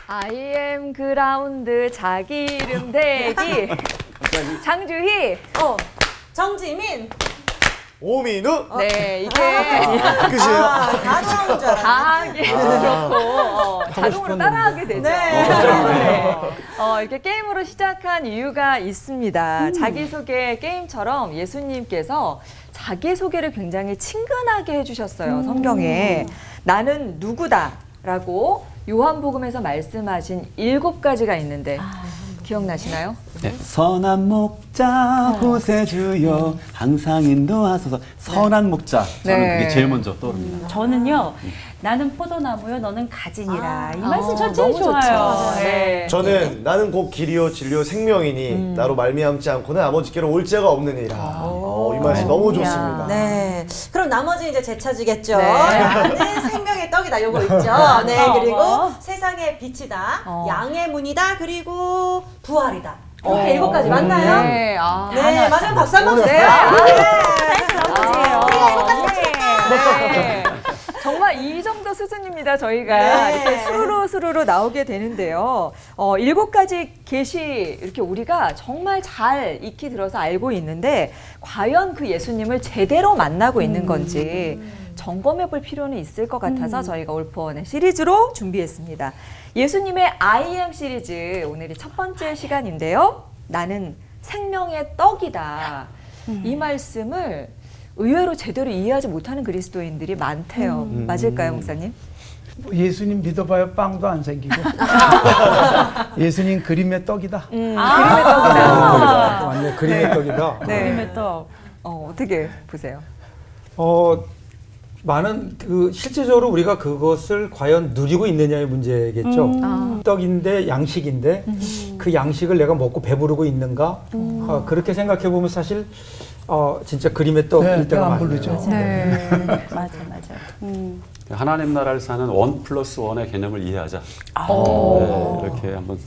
I am 그라운드 자기 이름 대기. 장주희. 정지민. 오민우. 네, 이게 끝이에요. 다 나온 줄 알았네. 다 하기도 그렇고 자동으로 따라하게 되죠. 네. 이렇게 게임으로 시작한 이유가 있습니다. 자기소개 게임처럼 예수님께서 자기소개를 굉장히 친근하게 해주셨어요. 성경에. 나는 누구다라고 요한복음에서 말씀하신 7가지가 있는데 기억나시나요? 네. 선한 목자 구세주여 항상 인도하소서. 선한 목자, 저는 네. 그게 제일 먼저 떠오릅니다. 저는요, 나는 포도나무요, 너는 가지니라. 이 말씀 전 너무 제일 좋아요. 좋죠. 네. 저는 나는 곧 길이요 진리요 생명이니 나로 말미암지 않고는 아버지께로 올 자가 없느니라. 이 말씀 너무 좋습니다. 네. 그럼 나머지 이제 제 차지겠죠. 네. 나는 생명의 떡이다. 요거 있죠. 네. 그리고 세상의 빛이다. 양의 문이다. 그리고 부활이다. 이렇게 7가지 맞나요? 네. 네, 맞아요. 박수 한번 주세요. 네. 정말 이 정도 수준입니다. 저희가 네. 이렇게 수루루 나오게 되는데요. 7가지 계시 이렇게 우리가 정말 잘 익히 들어서 알고 있는데 과연 그 예수님을 제대로 만나고 있는 건지 점검해 볼 필요는 있을 것 같아서 저희가 올포원의 시리즈로 준비했습니다. 예수님의 I am 시리즈 오늘이 첫 번째 시간인데요. 나는 생명의 떡이다. 이 말씀을 의외로 제대로 이해하지 못하는 그리스도인들이 많대요. 맞을까요, 목사님? 예수님 믿어봐야 빵도 안 생기고 예수님 그림의 떡이다. 그림의 떡이다. 완전 그림의 떡이다. 네. 그림의 떡. 어떻게 보세요? 많은 실제적으로 우리가 그것을 과연 누리고 있느냐의 문제겠죠. 떡인데 양식인데 그 양식을 내가 먹고 배부르고 있는가? 그렇게 생각해 보면 사실 진짜 그림의 떡일 때가 안 많아요. 부르죠. 네. 맞아. 하나님 나라를 사는 1+1의 개념을 이해하자. 네, 이렇게 한번.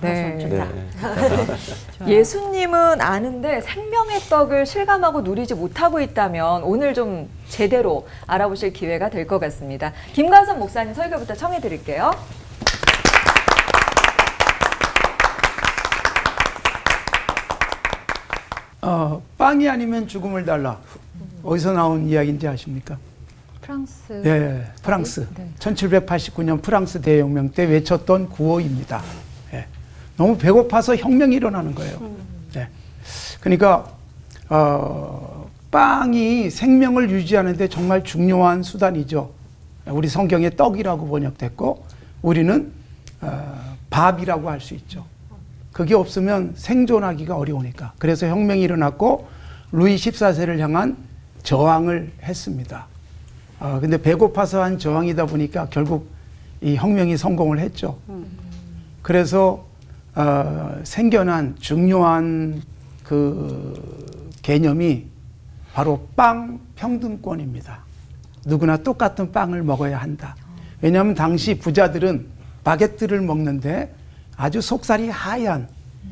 네. 예수님은 아는데 생명의 떡을 실감하고 누리지 못하고 있다면 오늘 좀 제대로 알아보실 기회가 될 것 같습니다. 김관선 목사님 설교부터 청해 드릴게요. 빵이 아니면 죽음을 달라. 어디서 나온 이야기인지 아십니까? 프랑스. 예, 프랑스. 네. 1789년 프랑스 대혁명 때 외쳤던 구호입니다. 예. 너무 배고파서 혁명이 일어나는 거예요. 예. 그러니까 빵이 생명을 유지하는 데 정말 중요한 수단이죠. 우리 성경에 떡이라고 번역됐고 우리는 밥이라고 할 수 있죠. 그게 없으면 생존하기가 어려우니까. 그래서 혁명이 일어났고 루이 14세를 향한 저항을 했습니다. 근데 배고파서 한 저항이다 보니까 결국 이 혁명이 성공을 했죠. 그래서 생겨난 중요한 그 개념이 바로 빵 평등권입니다. 누구나 똑같은 빵을 먹어야 한다. 왜냐하면 당시 부자들은 바게트를 먹는데 아주 속살이 하얀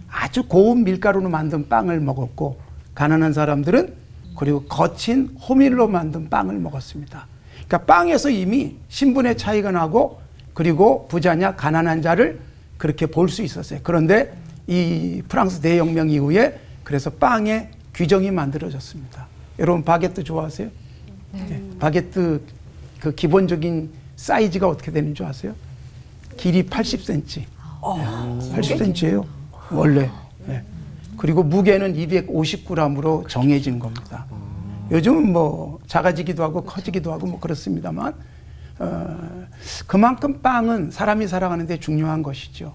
아주 고운 밀가루로 만든 빵을 먹었고 가난한 사람들은 그리고 거친 호밀로 만든 빵을 먹었습니다. 그러니까 빵에서 이미 신분의 차이가 나고 그리고 부자냐 가난한 자를 그렇게 볼 수 있었어요. 그런데 이 프랑스 대혁명 이후에 그래서 빵의 규정이 만들어졌습니다. 여러분 바게트 좋아하세요? 네. 바게트 그 기본적인 사이즈가 어떻게 되는 줄 아세요? 길이 80cm. 80cm예요. 원래. 네. 그리고 무게는 250g으로 정해진 겁니다. 요즘은 뭐 작아지기도 하고 커지기도 하고 뭐 그렇습니다만 그만큼 빵은 사람이 살아가는데 중요한 것이죠.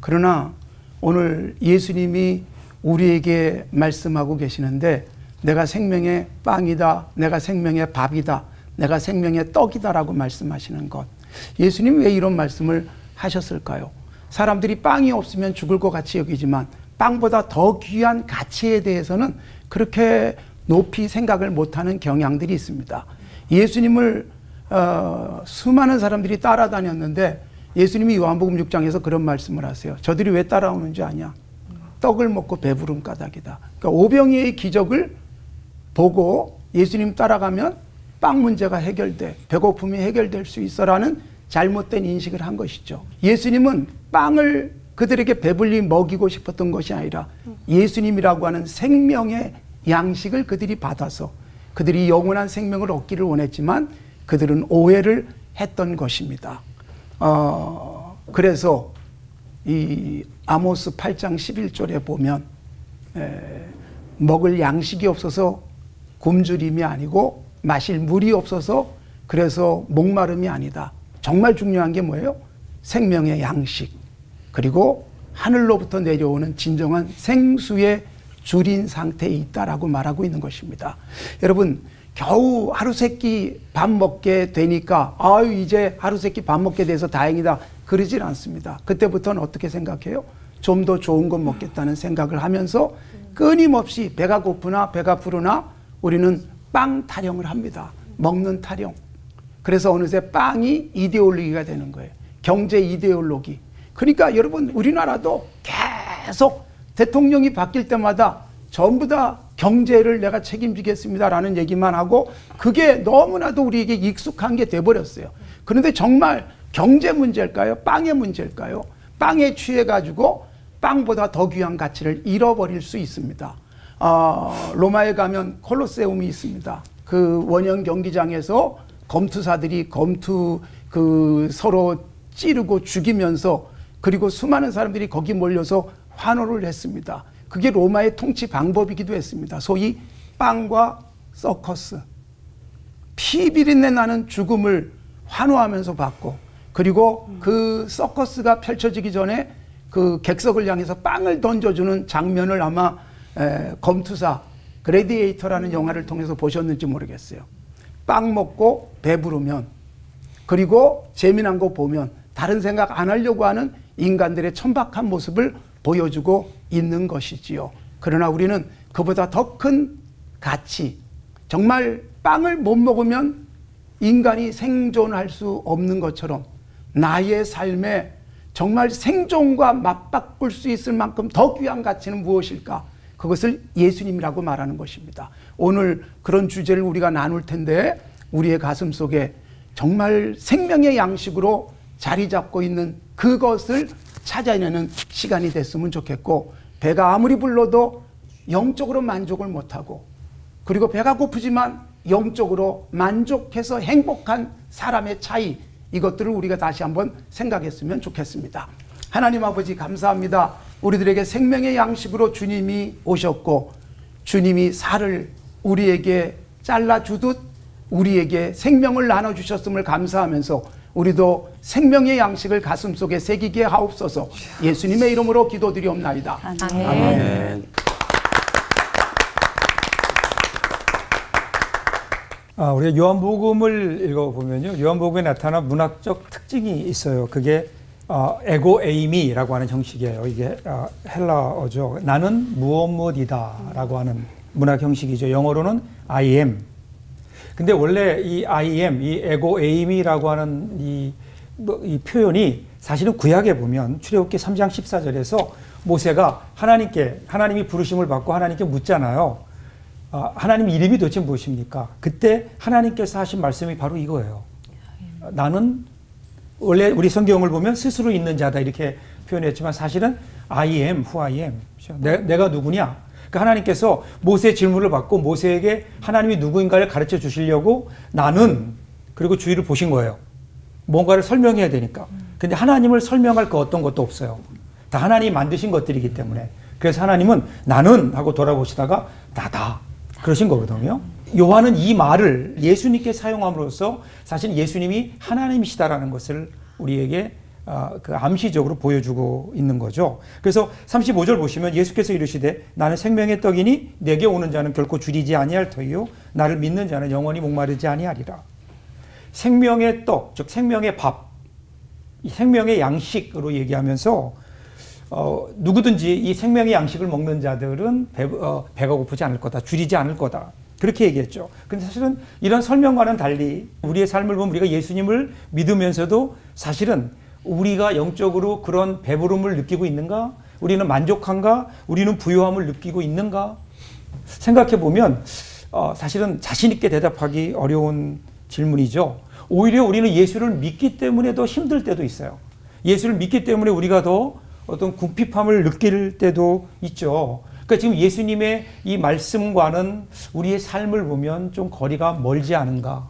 그러나 오늘 예수님이 우리에게 말씀하고 계시는데 내가 생명의 빵이다, 내가 생명의 밥이다, 내가 생명의 떡이다라고 말씀하시는 것. 예수님이 왜 이런 말씀을 하셨을까요? 사람들이 빵이 없으면 죽을 것 같이 여기지만 빵보다 더 귀한 가치에 대해서는 그렇게 높이 생각을 못하는 경향들이 있습니다. 예수님을 수많은 사람들이 따라다녔는데 예수님이 요한복음 6장에서 그런 말씀을 하세요. 저들이 왜 따라오는지 아냐? 떡을 먹고 배부른 까닭이다. 그러니까 오병이의 기적을 보고 예수님 따라가면 빵 문제가 해결돼, 배고픔이 해결될 수 있어라는 잘못된 인식을 한 것이죠. 예수님은 빵을 그들에게 배불리 먹이고 싶었던 것이 아니라 예수님이라고 하는 생명의 양식을 그들이 받아서 그들이 영원한 생명을 얻기를 원했지만 그들은 오해를 했던 것입니다. 그래서 이 아모스 8장 11절에 보면 먹을 양식이 없어서 굶주림이 아니고 마실 물이 없어서 그래서 목마름이 아니다. 정말 중요한 게 뭐예요? 생명의 양식, 그리고 하늘로부터 내려오는 진정한 생수의 줄인 상태에 있다라고 말하고 있는 것입니다. 여러분, 겨우 하루 세끼 밥 먹게 되니까 아유 이제 하루 세끼 밥 먹게 돼서 다행이다 그러질 않습니다. 그때부터는 어떻게 생각해요? 좀 더 좋은 것 먹겠다는 생각을 하면서 끊임없이 배가 고프나 배가 부르나 우리는 빵 타령을 합니다. 먹는 타령. 그래서 어느새 빵이 이데올로기가 되는 거예요. 경제 이데올로기. 그러니까 여러분, 우리나라도 계속 대통령이 바뀔 때마다 전부 다 경제를 내가 책임지겠습니다라는 얘기만 하고 그게 너무나도 우리에게 익숙한 게 돼버렸어요. 그런데 정말 경제 문제일까요? 빵의 문제일까요? 빵에 취해가지고 빵보다 더 귀한 가치를 잃어버릴 수 있습니다. 로마에 가면 콜로세움이 있습니다. 그 원형 경기장에서 검투사들이 검투 서로 찌르고 죽이면서 그리고 수많은 사람들이 거기 몰려서 환호를 했습니다. 그게 로마의 통치 방법이기도 했습니다. 소위 빵과 서커스. 피비린내 나는 죽음을 환호하면서 받고, 그리고 그 서커스가 펼쳐지기 전에 그 객석을 향해서 빵을 던져주는 장면을 아마 검투사 그래디에이터라는 영화를 통해서 보셨는지 모르겠어요. 빵 먹고 배부르면, 그리고 재미난 거 보면 다른 생각 안 하려고 하는 인간들의 천박한 모습을 보여주고 있는 것이지요. 그러나 우리는 그보다 더 큰 가치, 정말 빵을 못 먹으면 인간이 생존할 수 없는 것처럼 나의 삶에 정말 생존과 맞바꿀 수 있을 만큼 더 귀한 가치는 무엇일까? 그것을 예수님이라고 말하는 것입니다. 오늘 그런 주제를 우리가 나눌 텐데 우리의 가슴 속에 정말 생명의 양식으로 자리 잡고 있는 그것을 찾아내는 시간이 됐으면 좋겠고, 배가 아무리 불러도 영적으로 만족을 못하고, 그리고 배가 고프지만 영적으로 만족해서 행복한 사람의 차이, 이것들을 우리가 다시 한번 생각했으면 좋겠습니다. 하나님 아버지 감사합니다. 우리들에게 생명의 양식으로 주님이 오셨고 주님이 살을 우리에게 잘라주듯 우리에게 생명을 나눠주셨음을 감사하면서 우리도 생명의 양식을 가슴속에 새기게 하옵소서. 예수님의 이름으로 기도드리옵나이다. 아멘. 아멘. 우리가 요한복음을 읽어보면요, 요한복음에 나타난 문학적 특징이 있어요. 그게 에고 에이미라고 하는 형식이에요. 이게 헬라어죠. 나는 무엇이다라고 하는 문학 형식이죠. 영어로는 I am. 근데 원래 이 I am, 이 에고 에이미라고 하는 이 표현이 사실은 구약에 보면 출애굽기 3장 14절에서 모세가 하나님이 부르심을 받고 하나님께 묻잖아요. 하나님 이름이 도대체 무엇입니까? 그때 하나님께서 하신 말씀이 바로 이거예요. 나는 원래 우리 성경을 보면 스스로 있는 자다 이렇게 표현했지만 사실은 I am who I am. 내가 누구냐? 그러니까 하나님께서 모세의 질문을 받고 모세에게 하나님이 누구인가를 가르쳐 주시려고 나는, 그리고 주위를 보신 거예요. 뭔가를 설명해야 되니까. 근데 하나님을 설명할 그 어떤 것도 없어요. 다 하나님이 만드신 것들이기 때문에. 그래서 하나님은 나는 하고 돌아보시다가 나다 그러신 거거든요. 요한은 이 말을 예수님께 사용함으로써 사실 예수님이 하나님이시다라는 것을 우리에게 그 암시적으로 보여주고 있는 거죠. 그래서 35절 보시면 예수께서 이르시되 나는 생명의 떡이니 내게 오는 자는 결코 줄이지 아니할 터이요 나를 믿는 자는 영원히 목마르지 아니하리라. 생명의 떡, 즉 생명의 밥, 이 생명의 양식으로 얘기하면서 누구든지 이 생명의 양식을 먹는 자들은 배가 고프지 않을 거다, 줄이지 않을 거다, 그렇게 얘기했죠. 근데 사실은 이런 설명과는 달리 우리의 삶을 보면 우리가 예수님을 믿으면서도 사실은 우리가 영적으로 그런 배부름을 느끼고 있는가? 우리는 만족한가? 우리는 부요함을 느끼고 있는가? 생각해 보면 사실은 자신 있게 대답하기 어려운 질문이죠. 오히려 우리는 예수를 믿기 때문에 더 힘들 때도 있어요. 예수를 믿기 때문에 우리가 더 어떤 궁핍함을 느낄 때도 있죠. 그러니까 지금 예수님의 이 말씀과는 우리의 삶을 보면 좀 거리가 멀지 않은가?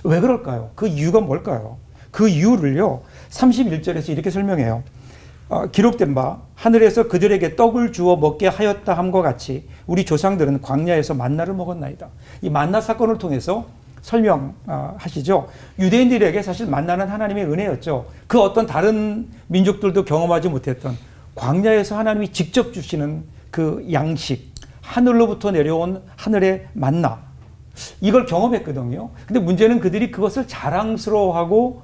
왜 그럴까요? 그 이유가 뭘까요? 그 이유를요, 31절에서 이렇게 설명해요. 기록된 바 하늘에서 그들에게 떡을 주어 먹게 하였다 함과 같이 우리 조상들은 광야에서 만나를 먹었나이다. 이 만나 사건을 통해서 설명하시죠. 유대인들에게 사실 만나는 하나님의 은혜였죠. 그 어떤 다른 민족들도 경험하지 못했던 광야에서 하나님이 직접 주시는 그 양식, 하늘로부터 내려온 하늘의 만나, 이걸 경험했거든요. 근데 문제는 그들이 그것을 자랑스러워하고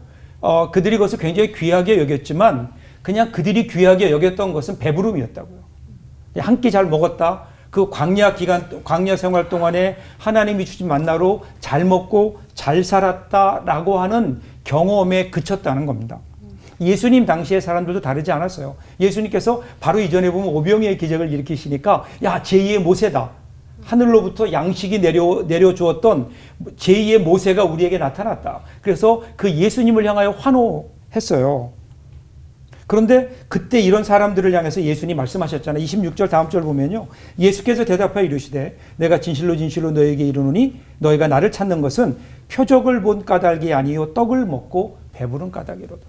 그들이 그것을 굉장히 귀하게 여겼지만 그냥 그들이 귀하게 여겼던 것은 배부름이었다고요. 한 끼 잘 먹었다. 그 광야 생활 동안에 하나님이 주신 만나로 잘 먹고 잘 살았다라고 하는 경험에 그쳤다는 겁니다. 예수님 당시의 사람들도 다르지 않았어요. 예수님께서 바로 이전에 보면 오병이의 기적을 일으키시니까 야, 제2의 모세다. 하늘로부터 양식이 내려주었던 제2의 모세가 우리에게 나타났다. 그래서 그 예수님을 향하여 환호했어요. 그런데 그때 이런 사람들을 향해서 예수님 말씀하셨잖아요. 26절 다음 절 보면요. 예수께서 대답하여 이르시되 내가 진실로 진실로 너에게 이르노니 너희가 나를 찾는 것은 표적을 본 까닭이 아니요 떡을 먹고 배부른 까닭이로다.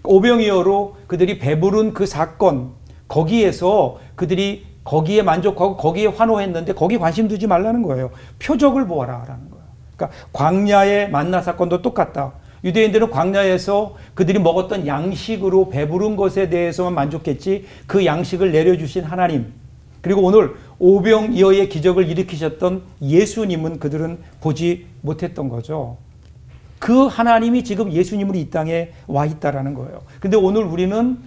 오병이어로 그들이 배부른 그 사건, 거기에서 그들이 거기에 만족하고 거기에 환호했는데 거기 관심 두지 말라는 거예요. 표적을 보아라 라는 거예요. 그러니까 광야의 만나 사건도 똑같다. 유대인들은 광야에서 그들이 먹었던 양식으로 배부른 것에 대해서만 만족했지 그 양식을 내려주신 하나님, 그리고 오늘 오병이어의 기적을 일으키셨던 예수님은 그들은 보지 못했던 거죠. 그 하나님이 지금 예수님으로 이 땅에 와 있다라는 거예요. 근데 오늘 우리는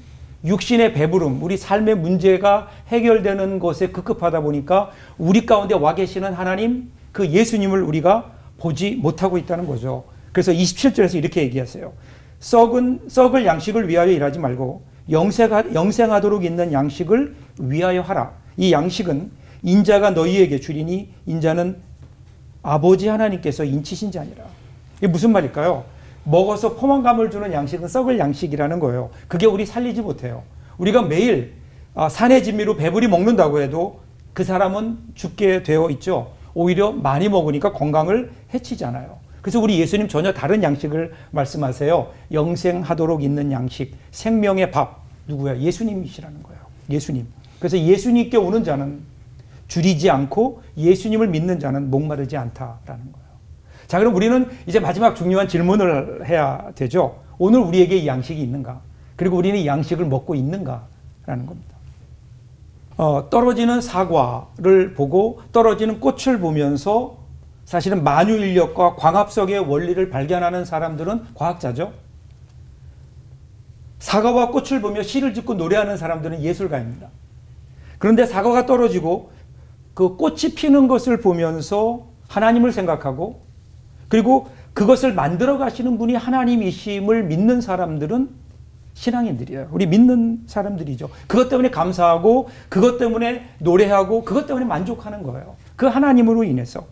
육신의 배부름, 우리 삶의 문제가 해결되는 것에 급급하다 보니까 우리 가운데 와 계시는 하나님, 그 예수님을 우리가 보지 못하고 있다는 거죠. 그래서 27절에서 이렇게 얘기하세요. 썩을 양식을 위하여 일하지 말고 영생하도록 있는 양식을 위하여 하라. 이 양식은 인자가 너희에게 주리니 인자는 아버지 하나님께서 인치신 자니라. 이게 무슨 말일까요? 먹어서 포만감을 주는 양식은 썩을 양식이라는 거예요. 그게 우리 살리지 못해요. 우리가 매일 산의 진미로 배불리 먹는다고 해도 그 사람은 죽게 되어 있죠. 오히려 많이 먹으니까 건강을 해치잖아요. 그래서 우리 예수님 전혀 다른 양식을 말씀하세요. 영생하도록 있는 양식, 생명의 밥. 누구야? 예수님이시라는 거예요. 예수님. 그래서 예수님께 오는 자는 줄이지 않고 예수님을 믿는 자는 목마르지 않다라는 거예요. 자, 그럼 우리는 이제 마지막 중요한 질문을 해야 되죠. 오늘 우리에게 이 양식이 있는가? 그리고 우리는 이 양식을 먹고 있는가라는 겁니다. 떨어지는 사과를 보고 떨어지는 꽃을 보면서 사실은 만유인력과 광합성의 원리를 발견하는 사람들은 과학자죠. 사과와 꽃을 보며 시를 짓고 노래하는 사람들은 예술가입니다. 그런데 사과가 떨어지고 그 꽃이 피는 것을 보면서 하나님을 생각하고 그리고 그것을 만들어 가시는 분이 하나님이심을 믿는 사람들은 신앙인들이에요. 우리 믿는 사람들이죠. 그것 때문에 감사하고 그것 때문에 노래하고 그것 때문에 만족하는 거예요. 그 하나님으로 인해서.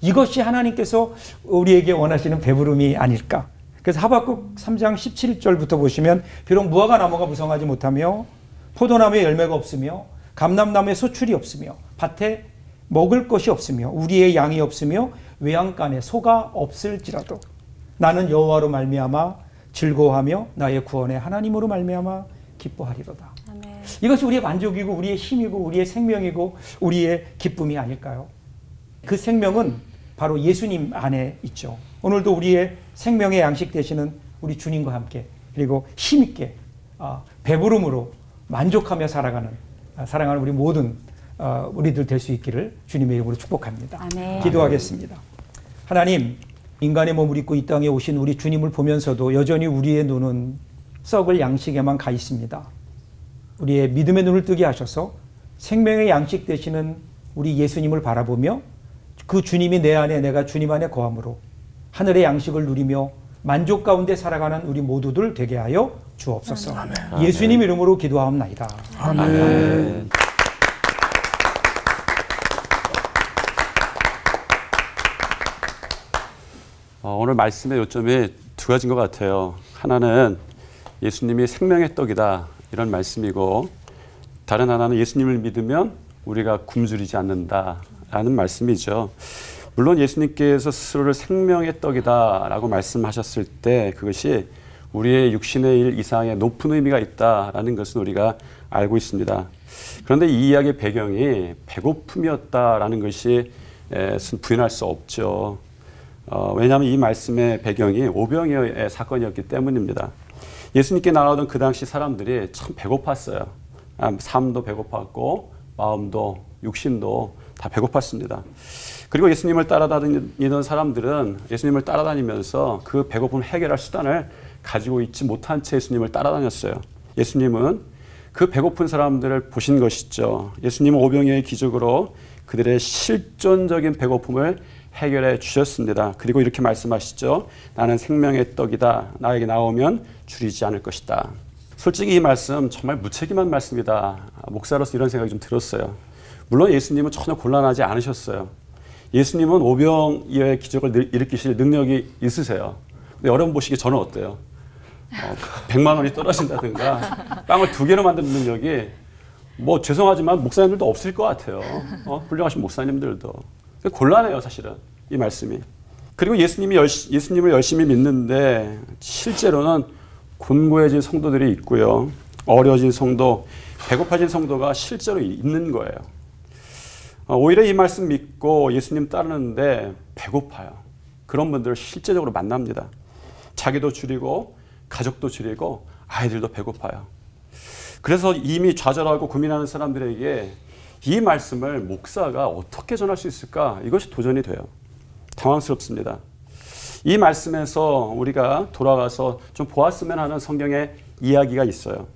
이것이 하나님께서 우리에게 원하시는 배부름이 아닐까. 그래서 하박국 3장 17절부터 보시면 비록 무화과 나무가 무성하지 못하며 포도나무에 열매가 없으며 감람나무에 소출이 없으며 밭에 먹을 것이 없으며 우리의 양이 없으며 외양간에 소가 없을지라도 나는 여호와로 말미암아 즐거워하며 나의 구원의 하나님으로 말미암아 기뻐하리로다. 아멘. 이것이 우리의 만족이고 우리의 힘이고 우리의 생명이고 우리의 기쁨이 아닐까요? 그 생명은 바로 예수님 안에 있죠. 오늘도 우리의 생명의 양식 되시는 우리 주님과 함께 그리고 힘있게 배부름으로 만족하며 사랑하는 우리 모든 우리들 될 수 있기를 주님의 이름으로 축복합니다. 아멘. 기도하겠습니다. 하나님, 인간의 몸을 입고 이 땅에 오신 우리 주님을 보면서도 여전히 우리의 눈은 썩을 양식에만 가 있습니다. 우리의 믿음의 눈을 뜨게 하셔서 생명의 양식 되시는 우리 예수님을 바라보며 그 주님이 내 안에 내가 주님 안에 거함으로 하늘의 양식을 누리며 만족 가운데 살아가는 우리 모두들 되게 하여 주옵소서. 아멘. 예수님 이름으로 기도하옵나이다. 아멘. 아멘. 오늘 말씀의 요점이 두 가지인 것 같아요. 하나는 예수님이 생명의 떡이다 이런 말씀이고, 다른 하나는 예수님을 믿으면 우리가 굶주리지 않는다라는 말씀이죠. 물론 예수님께서 스스로를 생명의 떡이다라고 말씀하셨을 때 그것이 우리의 육신의 일 이상의 높은 의미가 있다라는 것은 우리가 알고 있습니다. 그런데 이 이야기의 배경이 배고픔이었다라는 것이 부인할 수 없죠. 왜냐하면 이 말씀의 배경이 오병이어의 사건이었기 때문입니다. 예수님께 나오던 그 당시 사람들이 참 배고팠어요. 삶도 배고팠고 마음도 육신도 다 배고팠습니다. 그리고 예수님을 따라다니던 사람들은 예수님을 따라다니면서 그 배고픔을 해결할 수단을 가지고 있지 못한 채 예수님을 따라다녔어요. 예수님은 그 배고픈 사람들을 보신 것이죠. 예수님은 오병이어의 기적으로 그들의 실존적인 배고픔을 해결해 주셨습니다. 그리고 이렇게 말씀하시죠. 나는 생명의 떡이다. 나에게 나오면 줄이지 않을 것이다. 솔직히 이 말씀 정말 무책임한 말씀이다. 목사로서 이런 생각이 좀 들었어요. 물론 예수님은 전혀 곤란하지 않으셨어요. 예수님은 오병이어의 기적을 일으키실 능력이 있으세요. 근데 여러분 보시기에 저는 어때요? 100만 원이 떨어진다든가 빵을 2개로 만드는 능력이 뭐 죄송하지만 목사님들도 없을 것 같아요. 훌륭하신 목사님들도. 곤란해요, 사실은 이 말씀이. 그리고 예수님을 열심히 믿는데 실제로는 곤고해진 성도들이 있고요. 어려진 성도, 배고파진 성도가 실제로 있는 거예요. 오히려 이 말씀 믿고 예수님 따르는데 배고파요. 그런 분들을 실제적으로 만납니다. 자기도 줄이고 가족도 줄이고 아이들도 배고파요. 그래서 이미 좌절하고 고민하는 사람들에게 이 말씀을 목사가 어떻게 전할 수 있을까? 이것이 도전이 돼요. 당황스럽습니다. 이 말씀에서 우리가 돌아가서 좀 보았으면 하는 성경의 이야기가 있어요.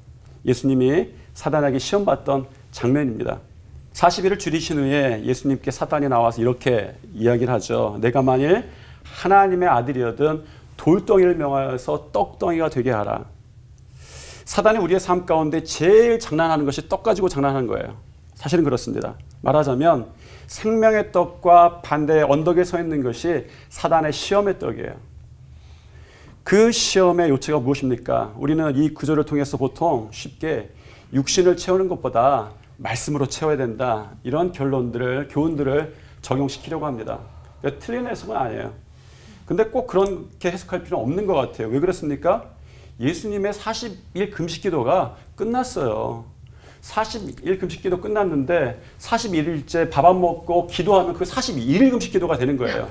예수님이 사단에게 시험받던 장면입니다. 40일을 줄이신 후에 예수님께 사단이 나와서 이렇게 이야기를 하죠. 내가 만일 하나님의 아들이어든 돌덩이를 명하여서 떡덩이가 되게 하라. 사단이 우리의 삶 가운데 제일 장난하는 것이 떡 가지고 장난하는 거예요. 사실은 그렇습니다. 말하자면 생명의 떡과 반대의 언덕에 서 있는 것이 사단의 시험의 떡이에요. 그 시험의 요체가 무엇입니까? 우리는 이 구절을 통해서 보통 쉽게 육신을 채우는 것보다 말씀으로 채워야 된다. 이런 교훈들을 적용시키려고 합니다. 그러니까 틀린 해석은 아니에요. 근데 꼭 그렇게 해석할 필요는 없는 것 같아요. 왜 그렇습니까? 예수님의 40일 금식기도가 끝났어요. 40일 금식기도 끝났는데 41일째 밥 안 먹고 기도하면 그 42일 금식기도가 되는 거예요.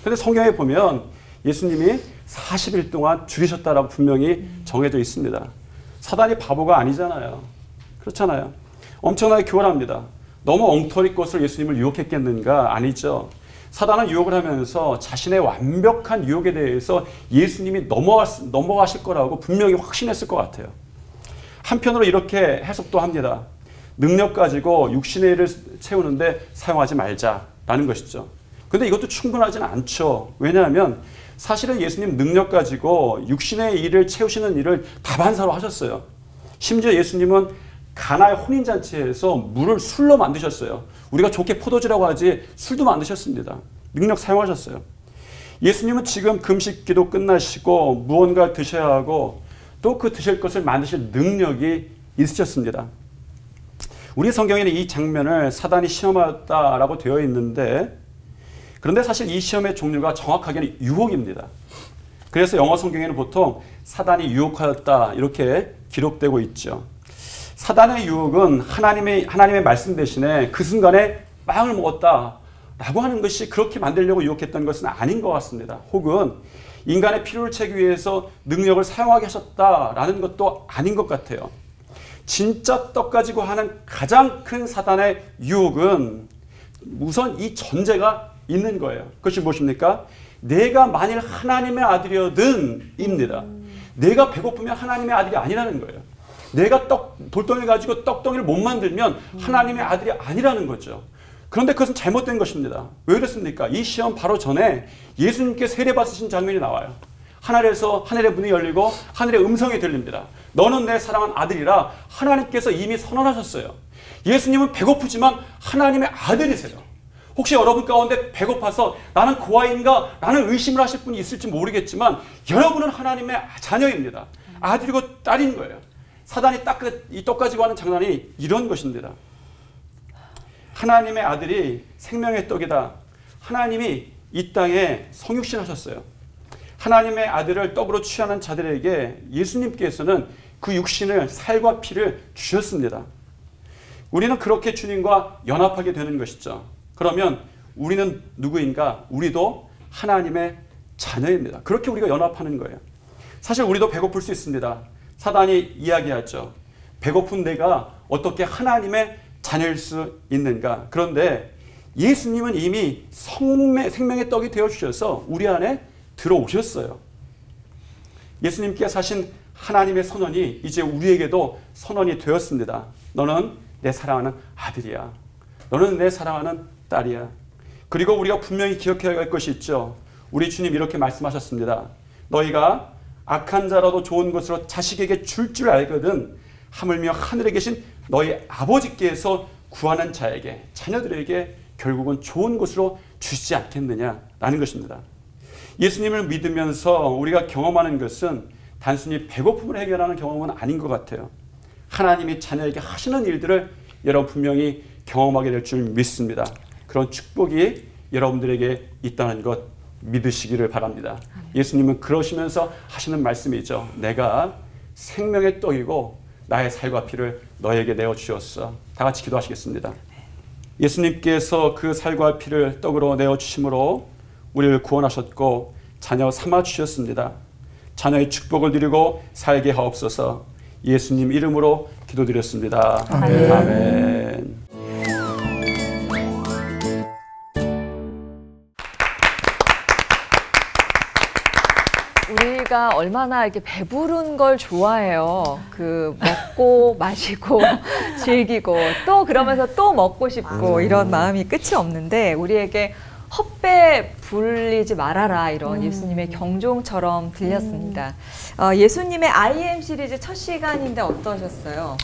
근데 성경에 보면 예수님이 40일 동안 줄이셨다라고 분명히 정해져 있습니다. 사단이 바보가 아니잖아요. 그렇잖아요. 엄청나게 교활합니다. 너무 엉터리 것을 예수님을 유혹했겠는가? 아니죠. 사단은 유혹을 하면서 자신의 완벽한 유혹에 대해서 예수님이 넘어가실 거라고 분명히 확신했을 것 같아요. 한편으로 이렇게 해석도 합니다. 능력 가지고 육신의 일을 채우는데 사용하지 말자라는 것이죠. 근데 이것도 충분하지는 않죠. 왜냐하면 사실은 예수님 능력 가지고 육신의 일을 채우시는 일을 다반사로 하셨어요. 심지어 예수님은 가나의 혼인잔치에서 물을 술로 만드셨어요. 우리가 좋게 포도주라고 하지 술도 만드셨습니다. 능력 사용하셨어요. 예수님은 지금 금식기도 끝나시고 무언가 드셔야 하고 또 그 드실 것을 만드실 능력이 있으셨습니다. 우리 성경에는 이 장면을 사단이 시험하였다라고 되어 있는데, 그런데 사실 이 시험의 종류가 정확하게는 유혹입니다. 그래서 영어 성경에는 보통 사단이 유혹하였다 이렇게 기록되고 있죠. 사단의 유혹은 하나님의 말씀 대신에 그 순간에 빵을 먹었다라고 하는 것이 그렇게 만들려고 유혹했던 것은 아닌 것 같습니다. 혹은 인간의 필요를 채우기 위해서 능력을 사용하게 하셨다라는 것도 아닌 것 같아요. 진짜 떡 가지고 하는 가장 큰 사단의 유혹은 우선 이 전제가 있는 거예요. 그것이 무엇입니까? 내가 만일 하나님의 아들이어든 입니다. 내가 배고프면 하나님의 아들이 아니라는 거예요. 내가 돌덩이 가지고 떡덩이를 못 만들면 하나님의 아들이 아니라는 거죠. 그런데 그것은 잘못된 것입니다. 왜 그렇습니까? 이 시험 바로 전에 예수님께 세례받으신 장면이 나와요. 하늘에서 하늘의 문이 열리고 하늘의 음성이 들립니다. 너는 내 사랑하는 아들이라 하나님께서 이미 선언하셨어요. 예수님은 배고프지만 하나님의 아들이세요. 혹시 여러분 가운데 배고파서 나는 고아인가 라는 의심을 하실 분이 있을지 모르겠지만 여러분은 하나님의 자녀입니다. 아들이고 딸인 거예요. 사단이 딱 이 떡 가지고 하는 장난이 이런 것입니다. 하나님의 아들이 생명의 떡이다. 하나님이 이 땅에 성육신 하셨어요. 하나님의 아들을 떡으로 취하는 자들에게 예수님께서는 그 육신을 살과 피를 주셨습니다. 우리는 그렇게 주님과 연합하게 되는 것이죠. 그러면 우리는 누구인가? 우리도 하나님의 자녀입니다. 그렇게 우리가 연합하는 거예요. 사실 우리도 배고플 수 있습니다. 사단이 이야기하죠. 배고픈 내가 어떻게 하나님의 자녀일 수 있는가? 그런데 예수님은 이미 생명의 떡이 되어주셔서 우리 안에 들어오셨어요. 예수님께서 하신 하나님의 선언이 이제 우리에게도 선언이 되었습니다. 너는 내 사랑하는 아들이야. 너는 내 사랑하는 딸이야. 그리고 우리가 분명히 기억해야 할 것이 있죠. 우리 주님 이렇게 말씀하셨습니다. 너희가 악한 자라도 좋은 것으로 자식에게 줄 줄 알거든 하물며 하늘에 계신 너희 아버지께서 구하는 자에게 자녀들에게 결국은 좋은 것으로 주시지 않겠느냐라는 것입니다. 예수님을 믿으면서 우리가 경험하는 것은 단순히 배고픔을 해결하는 경험은 아닌 것 같아요. 하나님이 자녀에게 하시는 일들을 여러분 분명히 경험하게 될 줄 믿습니다. 그런 축복이 여러분들에게 있다는 것 믿으시기를 바랍니다. 예수님은 그러시면서 하시는 말씀이죠. 내가 생명의 떡이고 나의 살과 피를 너에게 내어주셨어. 다 같이 기도하시겠습니다. 예수님께서 그 살과 피를 떡으로 내어주심으로 우리를 구원하셨고 자녀 삼아주셨습니다. 자녀의 축복을 누리고 살게 하옵소서. 예수님 이름으로 기도드렸습니다. 아멘. 아멘. 우리가 얼마나 이렇게 배부른 걸 좋아해요. 그 먹고 마시고 즐기고 또 그러면서 또 먹고 싶고 이런 마음이 끝이 없는데 우리에게 헛배 불리지 말아라 이런 예수님의 경종처럼 들렸습니다. 예수님의 IM 시리즈 첫 시간인데 어떠셨어요?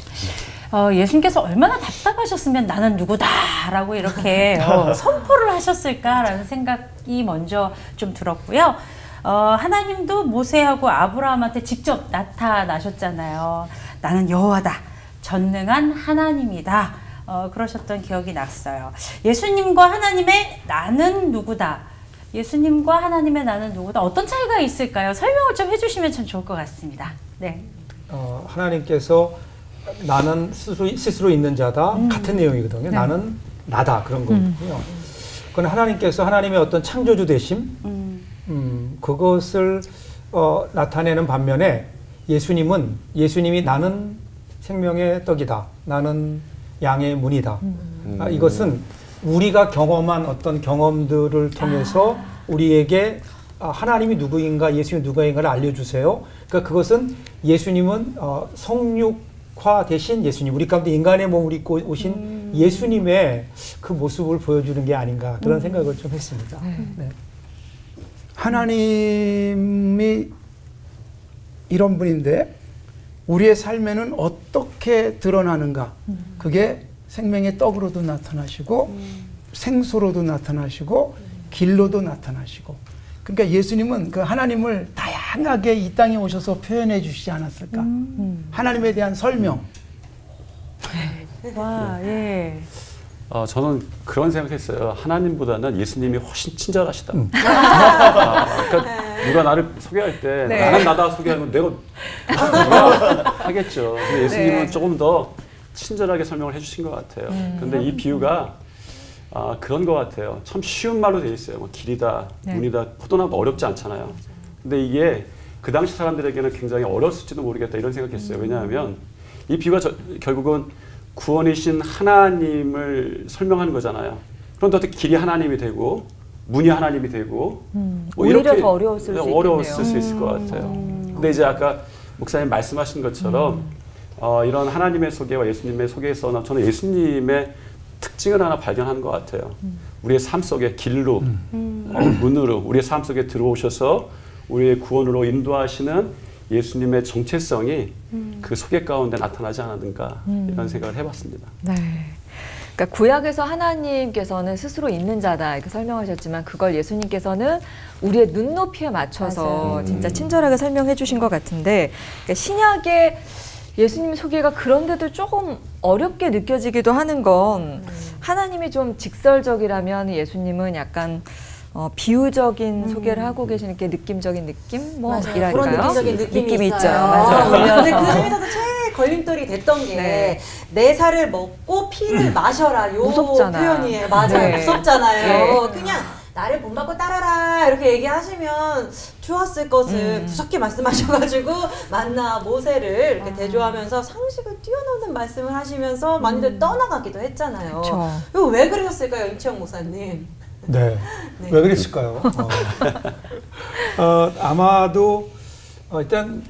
예수님께서 얼마나 답답하셨으면 나는 누구다라고 이렇게 선포를 하셨을까라는 생각이 먼저 좀 들었고요. 하나님도 모세하고 아브라함한테 직접 나타나셨잖아요. 나는 여호와다. 전능한 하나님이다. 그러셨던 기억이 났어요. 예수님과 하나님의 나는 누구다. 예수님과 하나님의 나는 누구다. 어떤 차이가 있을까요? 설명을 좀 해주시면 참 좋을 것 같습니다. 네. 하나님께서 나는 스스로 있는 자다. 같은 내용이거든요. 네. 나는 나다. 그런 거거든요. 그건 하나님께서 하나님의 어떤 창조주 되심 그것을 나타내는 반면에 예수님이 나는 생명의 떡이다. 나는 양의 문이다. 이것은 우리가 경험한 어떤 경험들을 통해서 우리에게 하나님이 예수님이 누구인가를 알려주세요. 그러니까 그것은 예수님은 성육화 되신 예수님, 우리 가운데 인간의 몸을 입고 오신 예수님의 그 모습을 보여주는 게 아닌가 그런 생각을 좀 했습니다. 네. 하나님이 이런 분인데 우리의 삶에는 어떻게 드러나는가? 그게 생명의 떡으로도 나타나시고 생수로도 나타나시고 길로도 나타나시고. 그러니까 예수님은 그 하나님을 다양하게 이 땅에 오셔서 표현해 주시지 않았을까? 하나님에 대한 설명. 와, 예. 저는 그런 생각했어요. 하나님보다는 예수님이 훨씬 친절하시다. 그러니까 누가 나를 소개할 때 네. 나는 나다 소개하면 내가 하겠죠. 근데 예수님은 네. 조금 더 친절하게 설명을 해주신 것 같아요. 근데 이 비유가 그런 것 같아요. 참 쉬운 말로 돼 있어요. 뭐 길이다, 네. 문이다, 포도나무 어렵지 않잖아요. 근데 이게 그 당시 사람들에게는 굉장히 어려웠을지도 모르겠다 이런 생각했어요. 왜냐하면 이 비유가 결국은 구원이신 하나님을 설명하는 거잖아요. 그런데 어떻게 길이 하나님이 되고 문이 하나님이 되고 뭐 오히려 이렇게 더 어려웠을 수 있겠네요. 어려웠을 수 있을 것 같아요. 근데 이제 아까 목사님 말씀하신 것처럼 이런 하나님의 소개와 예수님의 소개에서 저는 예수님의 특징을 하나 발견하는 것 같아요. 우리의 삶 속에 길로 문으로 우리의 삶 속에 들어오셔서 우리의 구원으로 인도하시는 예수님의 정체성이 그 소개 가운데 나타나지 않았는가 이런 생각을 해봤습니다. 네. 그러니까 구약에서 하나님께서는 스스로 있는 자다 이렇게 설명하셨지만 그걸 예수님께서는 우리의 눈높이에 맞춰서 진짜 친절하게 설명해 주신 것 같은데 그러니까 신약의 예수님 소개가 그런데도 조금 어렵게 느껴지기도 하는 건 하나님이 좀 직설적이라면 예수님은 약간 비유적인 소개를 하고 계신 이렇게 느낌적인 느낌? 이랄까요? 그런 느낌적인 느낌이 있죠. 있어요. 맞아요. 근데 그 중에서도 제일 걸림돌이 됐던 게 내 살을 먹고 피를 마셔라 요 무섭잖아. 표현이에요. 맞아요. 네. 무섭잖아요. 그냥 나를 본받고 따라라 이렇게 얘기하시면 좋았을 것을 무섭게 말씀하셔가지고 만나 모세를 이렇게 대조하면서 상식을 뛰어넘는 말씀을 하시면서 많이들 떠나가기도 했잖아요. 그쵸. 이거 왜 그러셨을까요, 임채영 목사님? 네. 왜 그랬을까요? 아마도 일단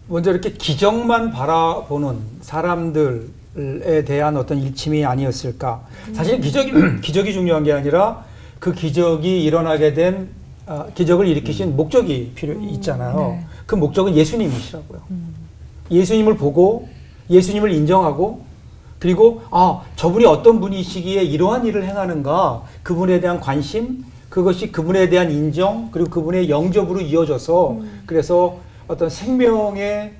먼저 이렇게 기적만 바라보는 사람들에 대한 어떤 일침이 아니었을까. 사실 기적이 중요한 게 아니라 그 기적이 일어나게 된 기적을 일으키신 목적이 있잖아요. 네. 그 목적은 예수님이시라고요. 예수님을 보고 예수님을 인정하고 그리고 저분이 어떤 분이시기에 이러한 일을 행하는가 그분에 대한 관심 그것이 그분에 대한 인정 그리고 그분의 영접으로 이어져서 그래서 어떤 생명을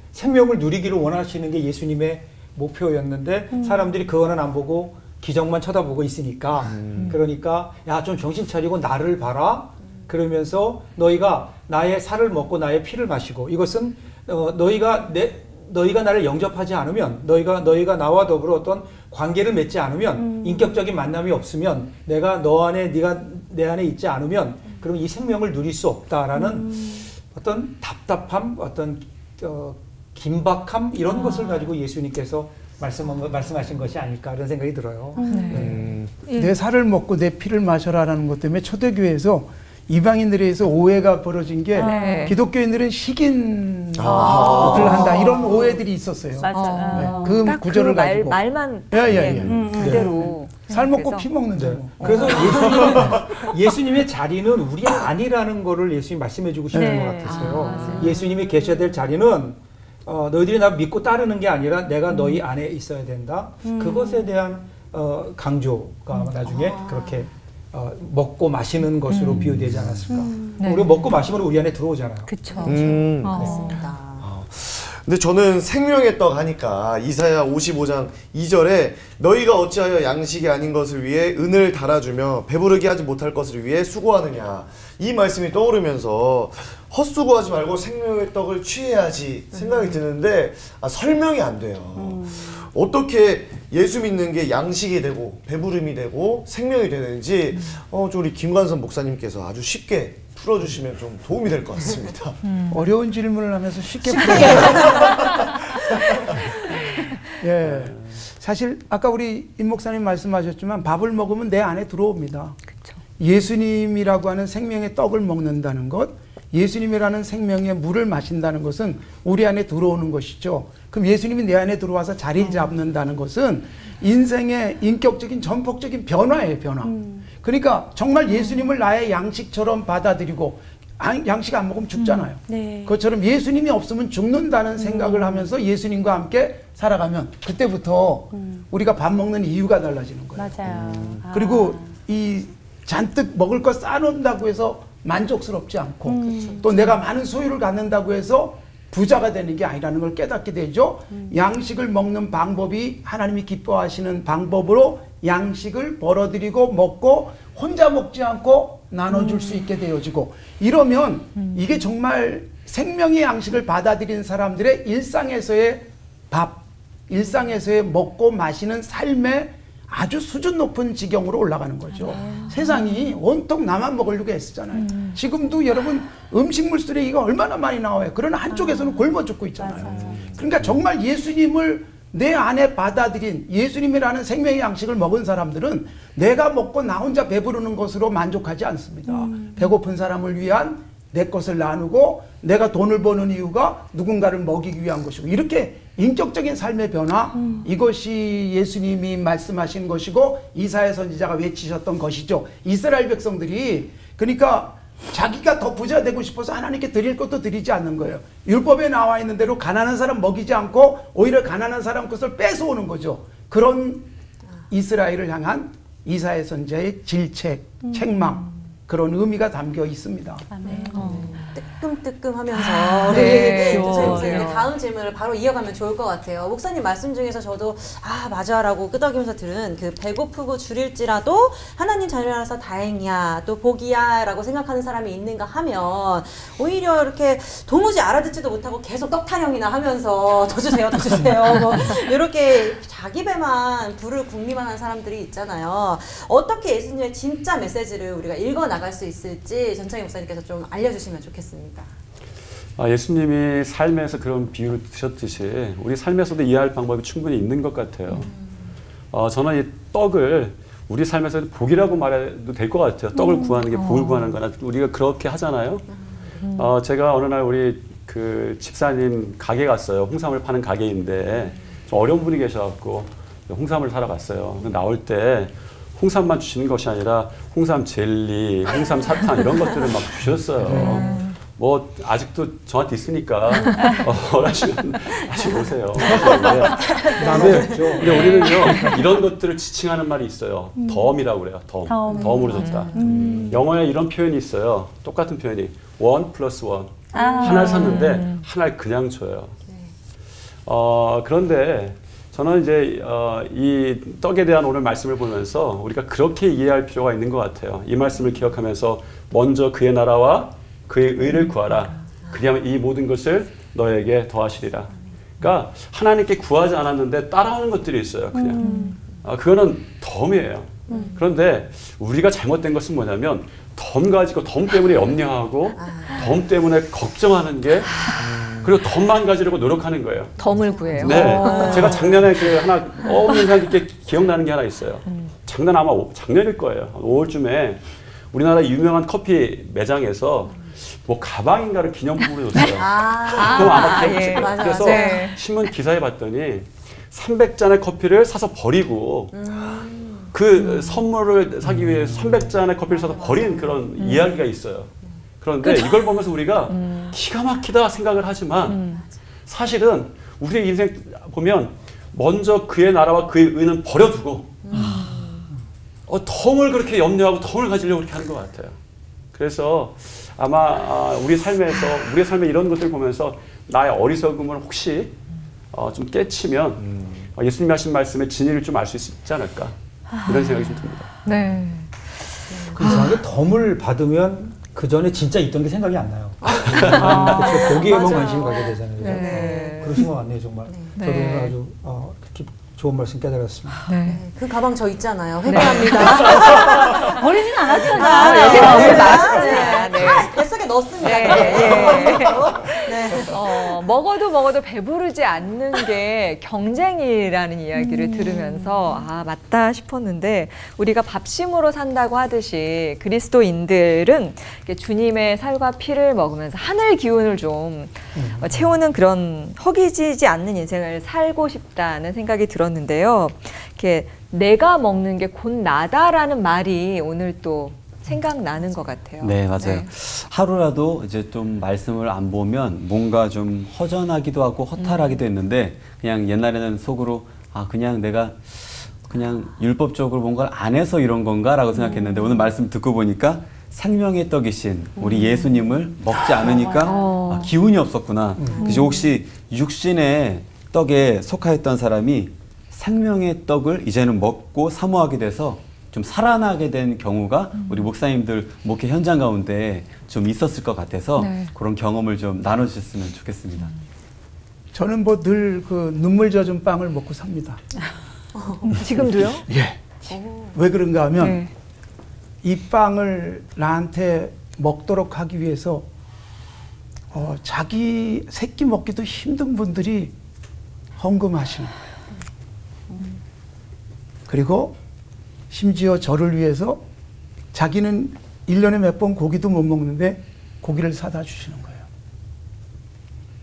누리기를 원하시는 게 예수님의 목표였는데 사람들이 그거는 안 보고 기적만 쳐다보고 있으니까 그러니까 야 좀 정신 차리고 나를 봐라 그러면서 너희가 나의 살을 먹고 나의 피를 마시고 이것은 너희가 나를 영접하지 않으면 너희가 나와 더불어 어떤 관계를 맺지 않으면 인격적인 만남이 없으면 내가 너 안에 네가 내 안에 있지 않으면 그럼 이 생명을 누릴 수 없다라는 어떤 답답함 어떤 긴박함 이런 것을 가지고 예수님께서 말씀하신 것이 아닐까 이런 생각이 들어요. 내 살을 먹고 내 피를 마셔라라는 것 때문에 초대교회에서 이방인들에 의해서 오해가 벌어진 게 기독교인들은 식인을 한다 이런 오해들이 있었어요. 맞아. 그 구절을 가지고 말만 네. 그대로 살 먹고 피 먹는데. 그래서 예수님의 자리는 우리 아니라는 거를 예수님이 말씀해 주고 싶은 것 같았어요. 예수님이 계셔야 될 자리는 너희들이 나 믿고 따르는 게 아니라 내가 너희 안에 있어야 된다. 그것에 대한 강조가 나중에 그렇게 먹고 마시는 것으로 비유되지 않았을까. 우리가 먹고 마시면 우리 안에 들어오잖아요. 그렇죠. 맞습니다. 근데 저는 생명의 떡 하니까 이사야 55장 2절에 너희가 어찌하여 양식이 아닌 것을 위해 은을 달아주며 배부르게 하지 못할 것을 위해 수고하느냐 이 말씀이 떠오르면서 헛수고하지 말고 생명의 떡을 취해야지 생각이 드는데 설명이 안 돼요. 어떻게 예수 믿는 게 양식이 되고 배부름이 되고 생명이 되는지 좀 우리 김관선 목사님께서 아주 쉽게 풀어주시면 좀 도움이 될 것 같습니다. 어려운 질문을 하면서 쉽게 예. 사실 아까 우리 임 목사님 말씀하셨지만 밥을 먹으면 내 안에 들어옵니다. 그쵸. 예수님이라고 하는 생명의 떡을 먹는다는 것, 예수님이라는 생명의 물을 마신다는 것은 우리 안에 들어오는 것이죠. 그럼 예수님이 내 안에 들어와서 자리 잡는다는 것은 인생의 인격적인 전폭적인 변화예요, 변화. 그러니까 정말 예수님을 나의 양식처럼 받아들이고 양식 안 먹으면 죽잖아요. 네. 그것처럼 예수님이 없으면 죽는다는 생각을 하면서 예수님과 함께 살아가면 그때부터 우리가 밥 먹는 이유가 달라지는 거예요. 맞아요. 그리고 이 잔뜩 먹을 거 쌓아놓는다고 해서 만족스럽지 않고 또 내가 많은 소유를 갖는다고 해서 부자가 되는 게 아니라는 걸 깨닫게 되죠. 양식을 먹는 방법이 하나님이 기뻐하시는 방법으로 양식을 벌어들이고 먹고 혼자 먹지 않고 나눠줄 수 있게 되어지고 이러면 이게 정말 생명의 양식을 받아들이는 사람들의 일상에서의 밥, 일상에서의 먹고 마시는 삶의 아주 수준 높은 지경으로 올라가는 거죠. 세상이 온통 나만 먹으려고 애쓰잖아요. 지금도 여러분 음식물 쓰레기가 얼마나 많이 나와요. 그러나 한쪽에서는 굶어 죽고 있잖아요. 그러니까 정말 예수님을 내 안에 받아들인 예수님이라는 생명의 양식을 먹은 사람들은 내가 먹고 나 혼자 배부르는 것으로 만족하지 않습니다. 배고픈 사람을 위한 내 것을 나누고 내가 돈을 버는 이유가 누군가를 먹이기 위한 것이고 이렇게 인격적인 삶의 변화 이것이 예수님이 말씀하신 것이고 이사야 선지자가 외치셨던 것이죠. 이스라엘 백성들이 그러니까 자기가 더 부자 되고 싶어서 하나님께 드릴 것도 드리지 않는 거예요. 율법에 나와 있는 대로 가난한 사람 먹이지 않고 오히려 가난한 사람 것을 뺏어오는 거죠. 그런 이스라엘을 향한 이사야 선지자의 질책, 책망 그런 의미가 담겨 있습니다. 뜨끔뜨끔하면서 네. 선생님 다음 질문을 바로 이어가면 좋을 것 같아요. 목사님 말씀 중에서 저도 맞아라고 끄덕이면서 들은 그 배고프고 줄일지라도 하나님 자녀라서 다행이야 또 복이야라고 생각하는 사람이 있는가 하면 오히려 이렇게 도무지 알아듣지도 못하고 계속 떡타령이나 하면서 더 주세요 더 주세요 뭐 이렇게 자기 배만 불을 궁리만 사람들이 있잖아요. 어떻게 예수님의 진짜 메시지를 우리가 읽어 나갈 수 있을지 전창희 목사님께서 좀 알려주시면 좋겠습니다. 예수님이 삶에서 그런 비유를 드셨듯이 우리 삶에서도 이해할 방법이 충분히 있는 것 같아요. 저는 이 떡을 우리 삶에서 복이라고 말해도 될 것 같아요. 떡을 구하는 게 복을 구하는 거나 우리가 그렇게 하잖아요. 제가 어느 날 우리 그 집사님 가게 갔어요. 홍삼을 파는 가게인데 좀 어려운 분이 계셔갖고 홍삼을 사러 갔어요. 나올 때 홍삼만 주시는 것이 아니라 홍삼 jel리, 홍삼 사탕 이런 것들을 막 주셨어요. 뭐 아직도 저한테 있으니까 원하시면 다시 오세요. 근데 우리는요 이런 것들을 지칭하는 말이 있어요. 덤이라고 그래요. 덤으로 줬다. 영어에 이런 표현이 있어요. 똑같은 표현이 1+1. 하나를 샀는데 하나를 그냥 줘요. 그런데 저는 이제 이 떡에 대한 오늘 말씀을 보면서 우리가 그렇게 이해할 필요가 있는 것 같아요. 이 말씀을 기억하면서 먼저 그의 나라와 그의 의를 구하라. 그리하면 이 모든 것을 너에게 더하시리라. 그러니까 하나님께 구하지 않았는데 따라오는 것들이 있어요. 그냥 그거는 덤이에요. 그런데 우리가 잘못된 것은 뭐냐면 덤 가지고 덤 때문에 염려하고 덤 때문에 걱정하는 게 그리고 덤만 가지려고 노력하는 거예요. 덤을 구해요. 네, 제가 작년에 그 하나 인상 깊게 기억나는 게 하나 있어요. 작년 아마 작년일 거예요. 5월쯤에 우리나라 유명한 커피 매장에서 뭐 가방인가를 기념품으로 줬어요. 그럼 아마 기억하실 거예요. 맞아, 그래서 네. 신문 기사에 봤더니 300잔의 커피를 사서 버리고 그 선물을 사기 위해 300잔의 커피를 사서 버린 그런 이야기가 있어요. 그런데 이걸 보면서 우리가 기가 막히다 생각을 하지만 사실은 우리의 인생 보면 먼저 그의 나라와 그의 의는 버려두고 덤을 그렇게 염려하고 덤을 가지려고 그렇게 하는 것 같아요. 그래서 아마 우리 삶에 이런 것들 보면서 나의 어리석음을 혹시 좀 깨치면 예수님이 하신 말씀의 진리를 좀 알 수 있지 않을까 이런 생각이 좀 듭니다. 네. 이상하게 덤을 받으면 그 전에 진짜 있던 게 생각이 안 나요. 그렇죠. 거기에만 관심이 가게 되잖아요. 네. 그러신 것 같네요, 정말. 네. 저도 오늘 아주 좋은 말씀 깨달았습니다. 네. 그 가방 저 있잖아요. 회개합니다. 버리진 않았잖아. 여기 너무 나왔잖아. 네. 네. 다 뱃속에 넣습니다. 네. 네. 먹어도 배부르지 않는 게 경쟁이라는 이야기를 들으면서 맞다 싶었는데 우리가 밥심으로 산다고 하듯이 그리스도인들은 주님의 살과 피를 먹으면서 하늘 기운을 좀 채우는 그런 허기지지 않는 인생을 살고 싶다는 생각이 들었는데요. 이렇게 내가 먹는 게 곧 나다라는 말이 오늘 또 생각나는 것 같아요. 네, 맞아요. 네. 하루라도 이제 좀 말씀을 안 보면 뭔가 좀 허전하기도 하고 허탈하기도 했는데 그냥 옛날에는 속으로 그냥 내가 그냥 율법적으로 뭔가를 안 해서 이런 건가라고 생각했는데 오늘 말씀 듣고 보니까 생명의 떡이신 우리 예수님을 먹지 않으니까 기운이 없었구나. 그래서 혹시 육신의 떡에 속하였던 사람이 생명의 떡을 이제는 먹고 사모하게 돼서 좀 살아나게 된 경우가 우리 목사님들 목회 현장 가운데 좀 있었을 것 같아서 네. 그런 경험을 좀 나눠주셨으면 좋겠습니다. 저는 뭐 늘 그 눈물 젖은 빵을 먹고 삽니다. 지금도요? 예. 왜 그런가 하면 네. 이 빵을 나한테 먹도록 하기 위해서 자기 새끼 먹기도 힘든 분들이 헌금하시는 거예요. 그리고 심지어 저를 위해서 자기는 1년에 몇 번 고기도 못 먹는데 고기를 사다 주시는 거예요.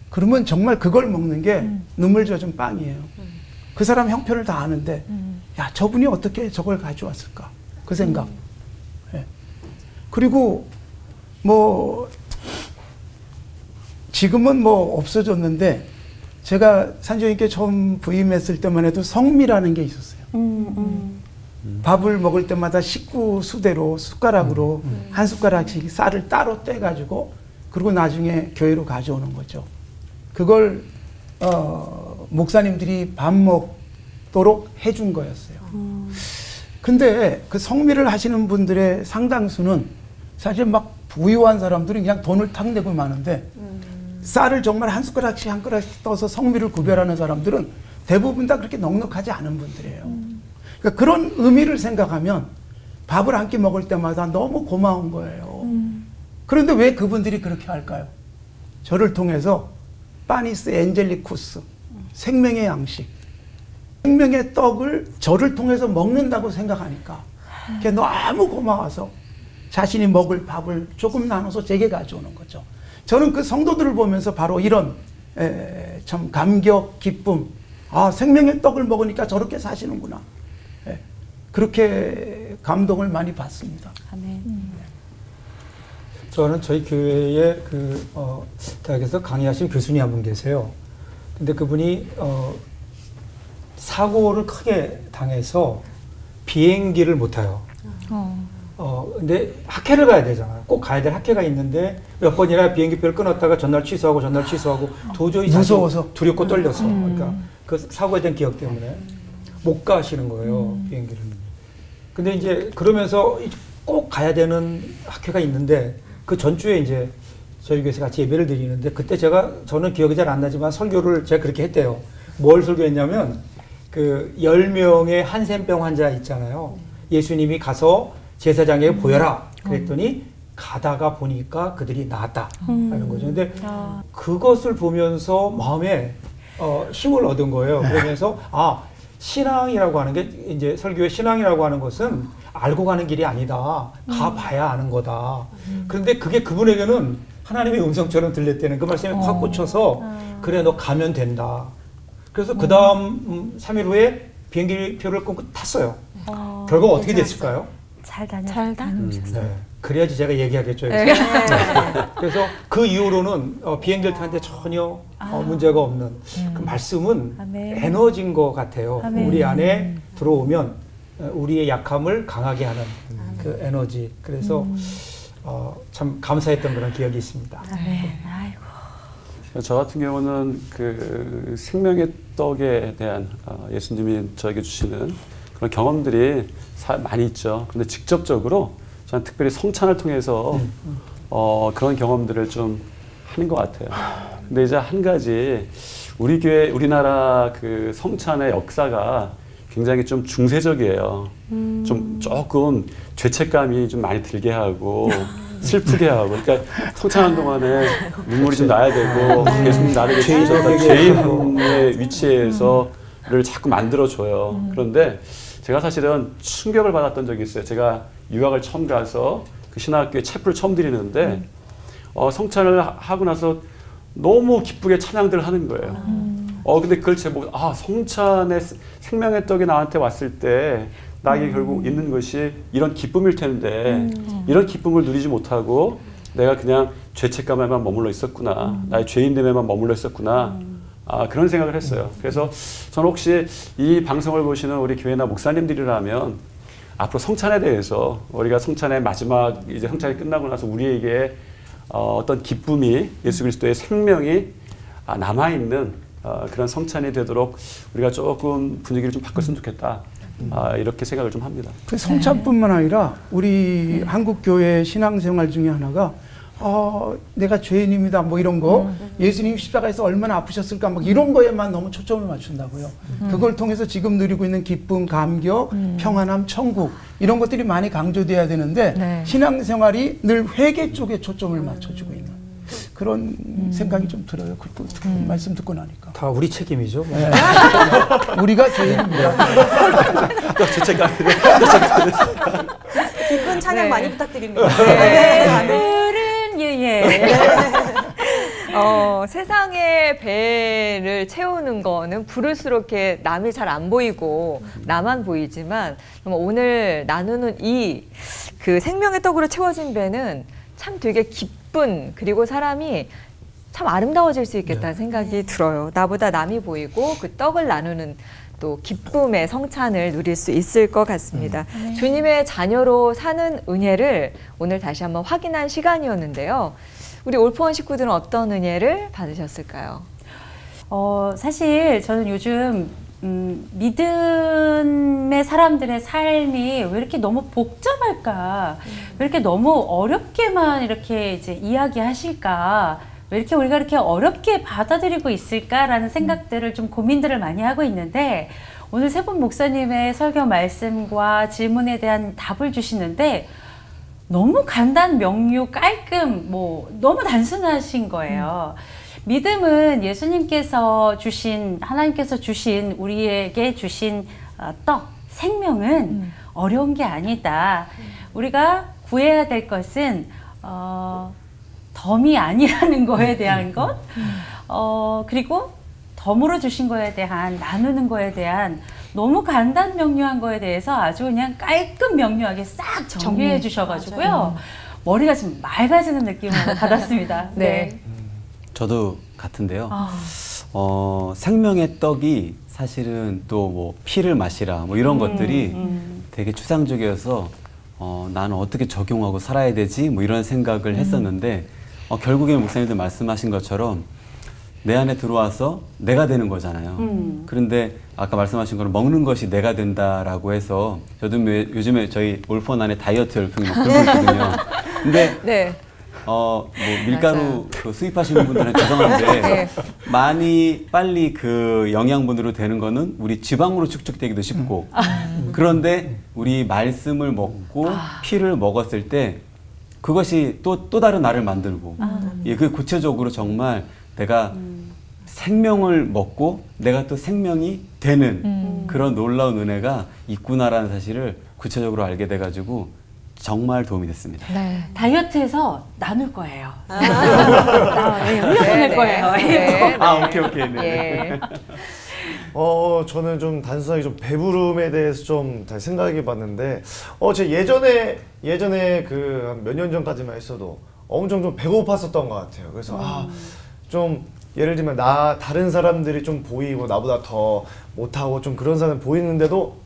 그러면 정말 그걸 먹는 게 눈물 젖은 빵이에요. 그 사람 형편을 다 아는데 야, 저분이 어떻게 저걸 가져왔을까? 그 생각. 예. 그리고 뭐 지금은 뭐 없어졌는데 제가 산정님께 처음 부임했을 때만 해도 성미라는 게 있었어요. 밥을 먹을 때마다 식구 수대로 숟가락으로 한 숟가락씩 쌀을 따로 떼가지고 그리고 나중에 교회로 가져오는 거죠. 그걸 목사님들이 밥 먹도록 해준 거였어요. 근데 그 성미를 하시는 분들의 상당수는 사실 막 부유한 사람들은 그냥 돈을 탁 내고 마는데 쌀을 정말 한 숟가락씩 한 숟가락씩 떠서 성미를 구별하는 사람들은 대부분 다 그렇게 넉넉하지 않은 분들이에요. 그러니까 그런 의미를 생각하면 밥을 한 끼 먹을 때마다 너무 고마운 거예요. 그런데 왜 그분들이 그렇게 할까요? 저를 통해서 파니스 엔젤리쿠스, 생명의 양식, 생명의 떡을 저를 통해서 먹는다고 생각하니까 그게 너무 고마워서 자신이 먹을 밥을 조금 나눠서 제게 가져오는 거죠. 저는 그 성도들을 보면서 바로 이런 참 감격, 기쁨, 아, 생명의 떡을 먹으니까 저렇게 사시는구나. 그렇게 감동을 많이 받습니다. 아멘. 저는 저희 교회에 대학에서 강의하신 교수님 한 분 계세요. 근데 그분이 사고를 크게 당해서 비행기를 못 타요. 근데 학회를 가야 되잖아요. 꼭 가야 될 학회가 있는데 몇 번이나 비행기표를 끊었다가 전날 취소하고 도저히 무서워서 두렵고 떨려서 그러니까 그 사고에 대한 기억 때문에 못 가시는 거예요. 비행기를. 근데 이제 그러면서 꼭 가야 되는 학회가 있는데 그 전주에 이제 저희 교회에서 같이 예배를 드리는데 그때 저는 기억이 잘 안 나지만 설교를 제가 그렇게 했대요. 뭘 설교했냐면 그 10명의 한센병 환자 있잖아요. 예수님이 가서 제사장에게 보여라. 그랬더니 가다가 보니까 그들이 나았다라는 거죠. 근데 그것을 보면서 마음에 힘을 얻은 거예요. 그러면서 신앙이라고 하는 게 이제 설교의 신앙이라고 하는 것은 알고 가는 길이 아니다. 가봐야 아는 거다. 그런데 그게 그분에게는 하나님의 음성처럼 들렸다는 그 말씀에 확 꽂혀서 그래 너 가면 된다. 그래서 그 다음 3일 후에 비행기 표를 끊고 탔어요. 결과가 어떻게 됐을까요? 잘 다녀오셨어요. 네. 그래야지 제가 얘기하겠죠. 그래서 그 이후로는 비행기를 타는데 전혀 문제가 없는 그 말씀은 아멘. 에너지인 것 같아요. 아멘. 우리 안에 들어오면 우리의 약함을 강하게 하는 그 에너지. 그래서 참 감사했던 그런 기억이 있습니다. 아멘. 아이고. 저 같은 경우는 그 생명의 떡에 대한 예수님이 저에게 주시는 그런 경험들이 많이 있죠. 근데 직접적으로 저는 특별히 성찬을 통해서 그런 경험들을 좀 하는 것 같아요. 근데 이제 한 가지 우리 교회, 우리나라 그 성찬의 역사가 굉장히 좀 중세적이에요. 좀 조금 죄책감이 좀 많이 들게 하고 슬프게 하고. 그러니까 성찬하는 동안에 눈물이 좀 나야 되고 예수님 나를 죄인의 위치에서를 자꾸 만들어줘요. 그런데 제가 사실은 충격을 받았던 적이 있어요. 제가 유학을 처음 가서 그 신학교에 체프를 처음 드리는데 성찬을 하고 나서 너무 기쁘게 찬양들을 하는 거예요. 근데 그걸 제가 보고 성찬의 생명의 떡이 나한테 왔을 때 나에게 결국 있는 것이 이런 기쁨일 텐데 이런 기쁨을 누리지 못하고 내가 그냥 죄책감에만 머물러 있었구나. 나의 죄인됨에만 머물러 있었구나. 그런 생각을 했어요. 그래서 저는 혹시 이 방송을 보시는 우리 교회나 목사님들이라면 앞으로 성찬에 대해서 우리가 성찬의 마지막 이제 성찬이 끝나고 나서 우리에게 어떤 기쁨이 예수 그리스도의 생명이 남아있는 그런 성찬이 되도록 우리가 조금 분위기를 좀 바꿨으면 좋겠다. 이렇게 생각을 좀 합니다. 그 성찬뿐만 아니라 우리 한국 교회 신앙생활 중에 하나가 내가 죄인입니다. 뭐 이런 거 예수님 십자가에서 얼마나 아프셨을까 막 이런 거에만 너무 초점을 맞춘다고요. 그걸 통해서 지금 누리고 있는 기쁨, 감격, 평안함, 천국 이런 것들이 많이 강조돼야 되는데 신앙생활이 늘 회개 쪽에 초점을 맞춰주고 있는 그런 생각이 좀 들어요. 그 말씀 듣고 나니까. 다 우리 책임이죠. 네. 우리가 죄인입니다. 기쁜 찬양 많이 부탁드립니다. 세상의 배를 채우는 거는 부를수록 이렇게 남이 잘 안 보이고 나만 보이지만 오늘 나누는 이 그 생명의 떡으로 채워진 배는 참 되게 기쁜 그리고 사람이 참 아름다워질 수 있겠다는 생각이 들어요. 나보다 남이 보이고 그 떡을 나누는 또 기쁨의 성찬을 누릴 수 있을 것 같습니다. 주님의 자녀로 사는 은혜를 오늘 다시 한번 확인한 시간이었는데요. 우리 올포원 식구들은 어떤 은혜를 받으셨을까요? 사실 저는 요즘 믿음의 사람들의 삶이 왜 이렇게 너무 복잡할까? 왜 이렇게 너무 어렵게만 이렇게 이제 이야기하실까? 왜 이렇게 우리가 이렇게 어렵게 받아들이고 있을까라는 생각들을 좀 고민들을 많이 하고 있는데 오늘 세 분 목사님의 설교 말씀과 질문에 대한 답을 주시는데 너무 간단, 명료, 깔끔, 너무 단순하신 거예요. 믿음은 예수님께서 주신, 하나님께서 주신, 우리에게 주신 떡, 생명은 어려운 게 아니다. 우리가 구해야 될 것은 덤이 아니라는 거에 대한 것, 그리고 덤으로 주신 거에 대한, 나누는 거에 대한 너무 간단 명료한 거에 대해서 아주 그냥 깔끔 명료하게 싹 정리해 주셔가지고요. 머리가 좀 맑아지는 느낌을 받았습니다. 네. 저도 같은데요. 생명의 떡이 사실은 또 뭐 피를 마시라 뭐 이런 것들이 되게 추상적이어서 나는 어떻게 적용하고 살아야 되지 뭐 이런 생각을 했었는데 결국에 목사님들 말씀하신 것처럼 내 안에 들어와서 내가 되는 거잖아요. 그런데 아까 말씀하신 거는 먹는 것이 내가 된다라고 해서 저도 요즘에 저희 올폰 안에 다이어트 열풍이 막 돌고 있거든요. 근데 네. 뭐 밀가루 수입하시는 분들은 죄송한데 네. 많이 빨리 그 영양분으로 되는 거는 우리 지방으로 축적되기도 쉽고 그런데 우리 말씀을 먹고 피를 먹었을 때 그것이 또 다른 나를 만들고 예, 그 구체적으로 정말 내가 생명을 먹고 내가 또 생명이 되는 그런 놀라운 은혜가 있구나라는 사실을 구체적으로 알게 돼가지고 정말 도움이 됐습니다. 네. 다이어트에서 나눌 거예요. 흘려보낼 거예요. 네. 오케이. 네. 예. 저는 좀 단순하게 좀 배부름에 대해서 좀 다시 생각해 봤는데, 제 예전에 그 몇 년 전까지만 했어도 엄청 좀 배고팠었던 것 같아요. 그래서 좀 예를 들면 다른 사람들이 좀 보이고 나보다 더 못하고 좀 그런 사람 보이는데도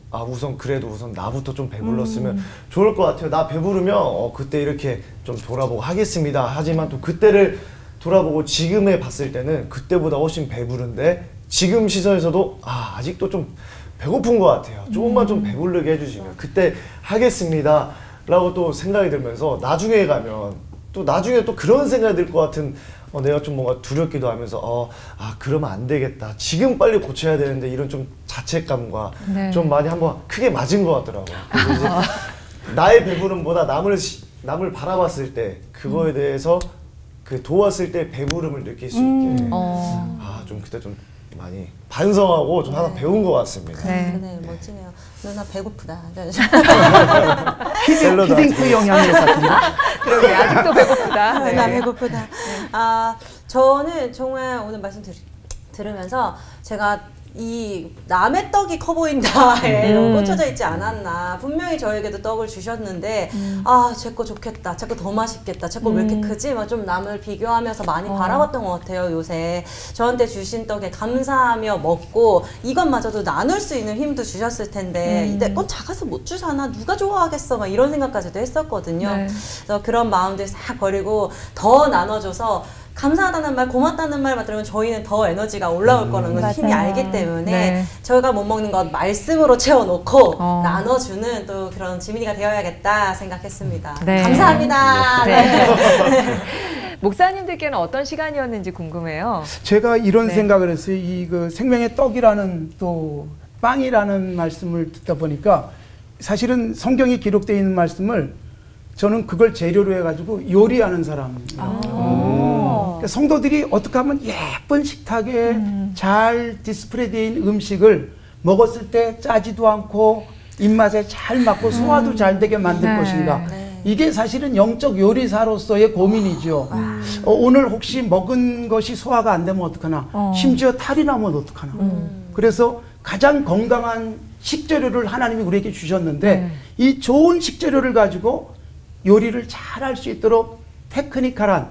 그래도 우선 나부터 좀 배불렀으면 좋을 것 같아요. 나 배부르면 그때 이렇게 좀 돌아보고 하겠습니다. 하지만 또 그때를 돌아보고 지금에 봤을 때는 그때보다 훨씬 배부른데 지금 시선에서도 아직도 좀 배고픈 것 같아요. 조금만 좀 배부르게 해주시면 그때 하겠습니다 라고 또 생각이 들면서 나중에 가면 또 나중에 또 그런 생각이 들 것 같은 내가 좀 뭔가 두렵기도 하면서 그러면 안 되겠다. 지금 빨리 고쳐야 되는데 이런 좀 자책감과 네. 좀 많이 한번 크게 맞은 것 같더라고요. 그래서 이제 나의 배부름보다 남을 바라봤을 때 그거에 대해서 그 도왔을 때 배부름을 느낄 수 있게 좀 그때 좀 많이 반성하고 좀 하나 배운 것 같습니다. 네. 네, 멋지네요. 누나 배고프다. 히딩크 영향력 같은데. 그러게 아직도 배고프다. 네. 나 배고프다. 저는 정말 오늘 말씀 들으면서 제가 이 남의 떡이 커 보인다에 너무 꽂혀져 있지 않았나. 분명히 저에게도 떡을 주셨는데 제 거 좋겠다, 제 거 더 맛있겠다, 제 거 왜 이렇게 크지? 막 좀 남을 비교하면서 많이 바라봤던 것 같아요. 요새 저한테 주신 떡에 감사하며 먹고 이것마저도 나눌 수 있는 힘도 주셨을 텐데 내 건 작아서 못 주잖아, 누가 좋아하겠어, 막 이런 생각까지도 했었거든요. 네. 그래서 그런 마음들 싹 버리고 더 나눠줘서 감사하다는 말, 고맙다는 말만 들으면 저희는 더 에너지가 올라올 거라는 걸 힘이 알기 때문에 네. 저희가 못 먹는 것 말씀으로 채워놓고 나눠주는 또 그런 지민이가 되어야겠다 생각했습니다. 네. 감사합니다. 네. 목사님들께는 어떤 시간이었는지 궁금해요. 제가 이런 네. 생각을 했어요. 그 생명의 떡이라는 또 빵이라는 말씀을 듣다 보니까 사실은 성경에 기록되어 있는 말씀을 저는 그걸 재료로 해가지고 요리하는 사람이에요. 그러니까 성도들이 어떻게 하면 예쁜 식탁에 잘 디스플레이되어 있는 음식을 먹었을 때 짜지도 않고 입맛에 잘 맞고 소화도 잘 되게 만들 것인가. 이게 사실은 영적 요리사로서의 고민이죠. 오늘 혹시 먹은 것이 소화가 안 되면 어떡하나. 심지어 탈이 나면 어떡하나. 그래서 가장 건강한 식재료를 하나님이 우리에게 주셨는데 이 좋은 식재료를 가지고 요리를 잘 할 수 있도록 테크니컬한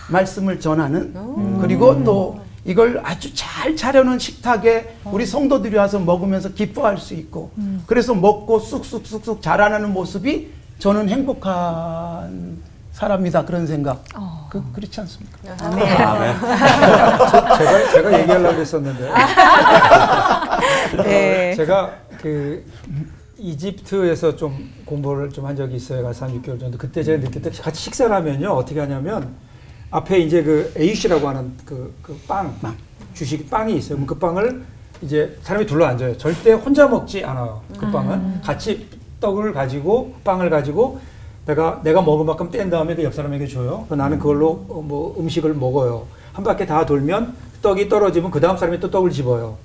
말씀을 전하는 그리고 또 이걸 아주 잘 차려놓은 식탁에 우리 성도들이 와서 먹으면서 기뻐할 수 있고 그래서 먹고 쑥쑥쑥쑥 자라나는 모습이 저는 행복한 사람이다 그런 생각. 그렇지 않습니까? 제가 얘기하려고 했었는데 네. 제가 그 이집트에서 좀 공부를 좀 한 적이 있어요. 3-6개월 정도. 그때 제가 느꼈을 때 같이 식사를 하면요. 어떻게 하냐면 앞에 이제 그 에이시라고 하는 그 빵, 주식 빵이 있어요. 그럼 그 빵을 이제 사람이 둘러 앉아요. 절대 혼자 먹지 않아요. 그 빵은 같이 떡을 가지고 빵을 가지고 내가 먹을 만큼 뗀 다음에 그 옆 사람에게 줘요. 나는 그걸로 뭐 음식을 먹어요. 한 바퀴 다 돌면 떡이 떨어지면 그 다음 사람이 또 떡을 집어요.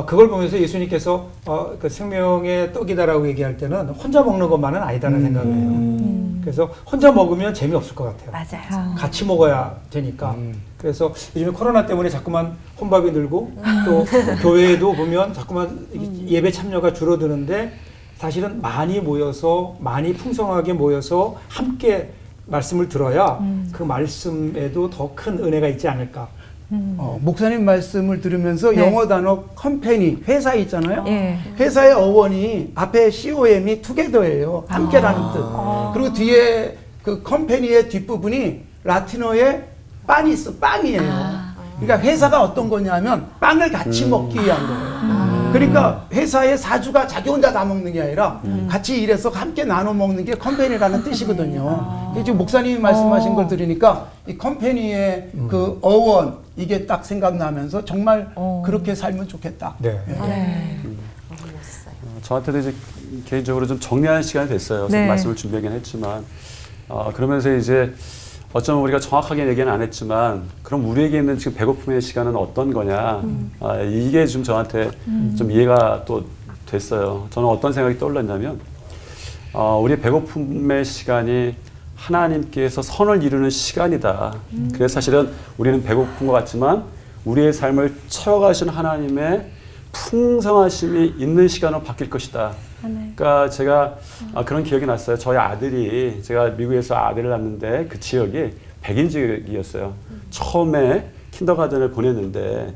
그걸 보면서 예수님께서 그 생명의 떡이다라고 얘기할 때는 혼자 먹는 것만은 아니다라는 생각을 해요. 그래서 혼자 먹으면 재미없을 것 같아요. 맞아요. 같이 먹어야 되니까. 그래서 요즘에 코로나 때문에 자꾸만 혼밥이 늘고 또 교회에도 보면 자꾸만 예배 참여가 줄어드는데 사실은 많이 모여서 많이 풍성하게 모여서 함께 말씀을 들어야 그 말씀에도 더 큰 은혜가 있지 않을까. 목사님 말씀을 들으면서 네. 영어 단어 컴퍼니 회사 있잖아요. 예. 회사의 어원이 앞에 COM이 투게더예요. 함께라는 뜻. 그리고 뒤에 그 컴퍼니의 뒷부분이 라틴어의 빠니스 빵이에요. 그러니까 회사가 어떤 거냐면 빵을 같이 먹기 위한 거예요. 그러니까 회사의 사주가 자기 혼자 다 먹는 게 아니라 같이 일해서 함께 나눠 먹는 게 컴퍼니라는 뜻이거든요. 지금 목사님이 말씀하신 걸 들으니까 이 컴퍼니의 그 어원 이게 딱 생각나면서 정말 그렇게 살면 좋겠다. 네. 저한테도 이제 개인적으로 좀 정리하는 시간이 됐어요. 네. 말씀을 준비하긴 했지만 그러면서 이제 어쩌면 우리가 정확하게 얘기는 안 했지만 그럼 우리에게 있는 지금 배고픔의 시간은 어떤 거냐 이게 좀 저한테 좀 이해가 또 됐어요. 저는 어떤 생각이 떠올랐냐면 우리의 배고픔의 시간이 하나님께서 선을 이루는 시간이다. 그래서 사실은 우리는 배고픈 것 같지만 우리의 삶을 채워가시는 하나님의 풍성하심이 있는 시간으로 바뀔 것이다. 그러니까 제가 그런 기억이 났어요. 저희 아들이 제가 미국에서 아들을 낳는데 그 지역이 백인 지역이었어요. 처음에 킨더가든을 보냈는데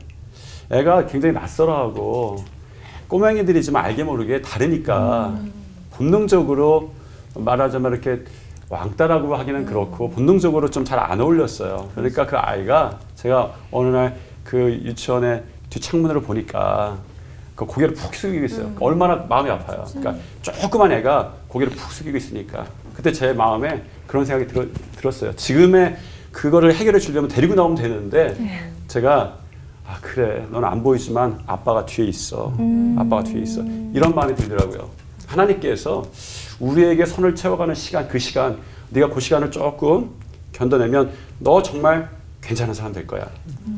애가 굉장히 낯설어하고 꼬맹이들이 좀 알게 모르게 다르니까 본능적으로 말하자면 이렇게 왕따라고 하기는 그렇고 본능적으로 좀 잘 안 어울렸어요. 그러니까 그 아이가 제가 어느 날 그 유치원의 뒷창문으로 보니까 그 고개를 푹 숙이고 있어요. 얼마나 마음이 아파요. 그러니까 조그만 애가 고개를 푹 숙이고 있으니까 그때 제 마음에 그런 생각이 들었어요. 지금의 그거를 해결해 주려면 데리고 나오면 되는데 제가 그래 너는 안 보이지만 아빠가 뒤에 있어. 아빠가 뒤에 있어. 이런 마음이 들더라고요. 하나님께서 우리에게 선을 채워가는 시간, 그 시간, 네가 그 시간을 조금 견뎌내면 너 정말 괜찮은 사람 될 거야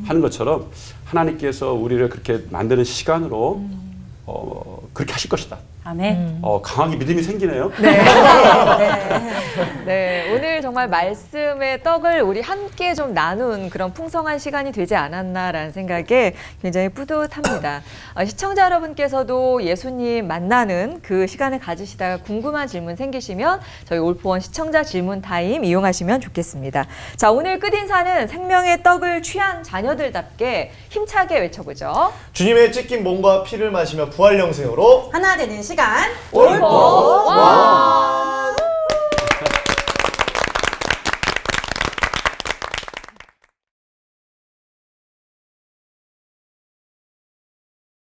하는 것처럼 하나님께서 우리를 그렇게 만드는 시간으로 그렇게 하실 것이다. 아멘. 강하게 믿음이 생기네요. 네, 오늘 정말 말씀의 떡을 우리 함께 좀 나눈 그런 풍성한 시간이 되지 않았나라는 생각에 굉장히 뿌듯합니다. 시청자 여러분께서도 예수님 만나는 그 시간을 가지시다가 궁금한 질문 생기시면 저희 올포원 시청자 질문 타임 이용하시면 좋겠습니다. 자, 오늘 끝인사는 생명의 떡을 취한 자녀들답게 힘차게 외쳐보죠. 주님의 찢긴 몸과 피를 마시며 부활 영생으로 하나 되는 시간 올포원